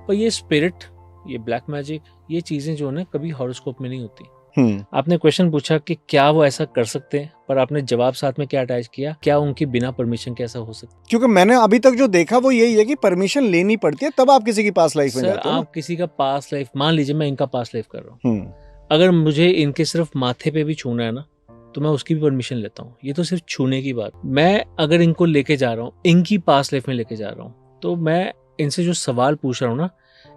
पर ये स्पिरिट, ये ब्लैक मैजिक, ये चीजें जो है कभी हॉरोस्कोप में नहीं होती। आपने क्वेश्चन पूछा कि क्या वो ऐसा कर सकते हैं, पर आपने जवाब साथ में क्या अटैच किया, क्या उनकी बिना परमिशन के ऐसा हो सकता है? क्योंकि मैंने अभी तक जो देखा वो यही है कि परमिशन लेनी पड़ती है, तब आप किसी की पास्ट लाइफ में जाते हो ना। आप किसी का पास्ट लाइफ, मान लीजिए मैं इनका पास्ट लाइफ कर रहा हूँ, अगर मुझे इनके सिर्फ माथे पे भी छूना है ना, तो मैं उसकी भी परमिशन लेता हूँ। ये तो सिर्फ छूने की बात। मैं अगर इनको लेके जा रहा हूँ, इनकी पास्ट लाइफ में लेके जा रहा हूँ, तो मैं इनसे जो सवाल पूछ रहा हूँ ना,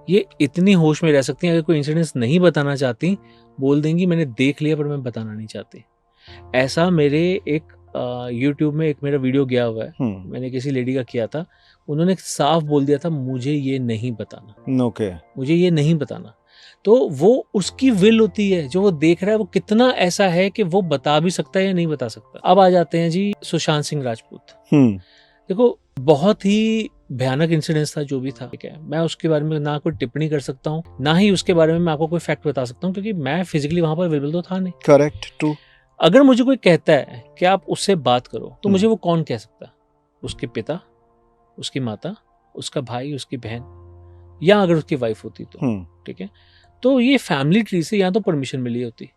ये इतनी होश में रह सकती हैं। अगर कोई इंसिडेंस नहीं बताना चाहती, बोल देंगी मैंने देख लिया पर मैं बताना नहीं चाहती। ऐसा मेरे एक यूट्यूब में एक मेरा वीडियो गया हुआ है, मैंने किसी लेडी का किया था। उन्होंने साफ बोल दिया था मुझे ये नहीं बताना। ओके, मुझे ये नहीं बताना। तो वो उसकी विल होती है, जो वो देख रहा है वो कितना ऐसा है कि वो बता भी सकता है या नहीं बता सकता। अब आ जाते हैं जी सुशांत सिंह राजपूत। देखो बहुत ही भयानक इंसिडेंस था जो भी था, ठीक है। मैं उसके बारे में ना कोई टिप्पणी कर सकता हूँ, ना ही उसके बारे में मैं आपको कोई फैक्ट बता सकता हूँ, क्योंकि मैं फिजिकली वहां पर अवेलेबल तो था नहीं। Correct, true. अगर मुझे कोई कहता है कि आप उससे बात करो, तो मुझे वो कौन कह सकता है? उसके पिता, उसकी माता, उसका भाई, उसकी बहन, या अगर उसकी वाइफ होती तो, ठीक है। तो ये फैमिली ट्री से यहाँ तो परमिशन मिली होती,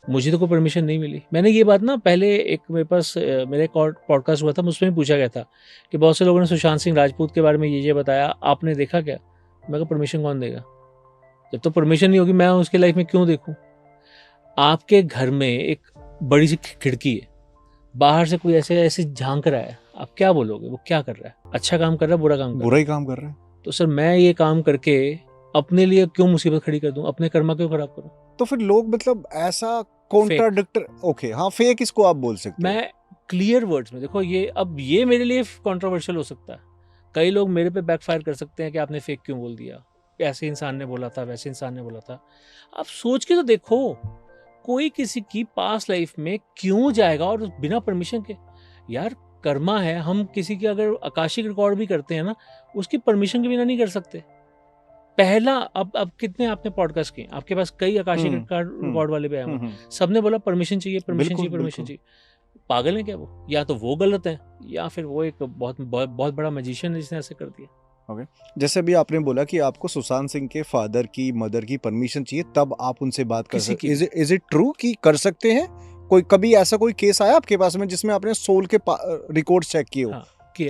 मुझे तो कोई परमिशन नहीं मिली। मैंने ये बात ना पहले एक मेरे पास मेरा एक और पॉडकास्ट हुआ था, उसमें पूछा गया था कि बहुत से लोगों ने सुशांत सिंह राजपूत के बारे में ये बताया, आपने देखा क्या? मैं कहा परमिशन कौन देगा? जब तो परमिशन नहीं होगी मैं उसके लाइफ में क्यों देखूं? आपके घर में एक बड़ी सी खिड़की है, बाहर से कोई ऐसे ऐसे झांक रहा है, आप क्या बोलोगे? वो क्या कर रहा है? अच्छा काम कर रहा है, बुरा काम कर रहा है? बुरा ही काम कर रहा है। तो सर मैं ये काम करके अपने लिए क्यों मुसीबत खड़ी कर दूं? अपने कर्मा क्यों खराब करूं? तो फिर लोग मतलब ऐसा कॉन्ट्राडिक्टर, ओके हाँ, फेक इसको आप बोल सकते हो। मैं क्लियर वर्ड्स में देखो, ये अब ये मेरे लिए कंट्रोवर्शियल हो सकता है। कई लोग मेरे पे बैकफायर कर सकते हैं कि आपने फेक क्यों बोल दिया, ऐसे इंसान ने बोला था, वैसे इंसान ने बोला था। आप सोच के तो देखो, कोई किसी की पास्ट लाइफ में क्यों जाएगा और बिना परमिशन के? यार कर्मा है, हम किसी की अगर आकाशिक रिकॉर्ड भी करते हैं ना, उसकी परमिशन के बिना नहीं कर सकते। पहला अब कितने आपने पॉडकास्ट किए, आपके पास कई आकाशिक रिकॉर्ड वाले भी आए होंगे, सबने बोला परमिशन चाहिए, परमिशन चाहिए, परमिशन चाहिए। पागल है क्या वो? या तो वो गलत है, या फिर वो एक बहुत बहुत, बहुत बड़ा मैजिशियन है जिसने ऐसे कर दिया। ओके, जैसे अभी आपने बोला कि आपको सुशांत सिंह के फादर की, मदर की परमिशन चाहिए तब आप उनसे बात कर सकते हैं। इज इट ट्रू कि कर सकते हैं? कोई कभी ऐसा कोई केस आया आपके पास में जिसमें आपने सोल के रिकॉर्ड चेक किए हो? हाँ, किया।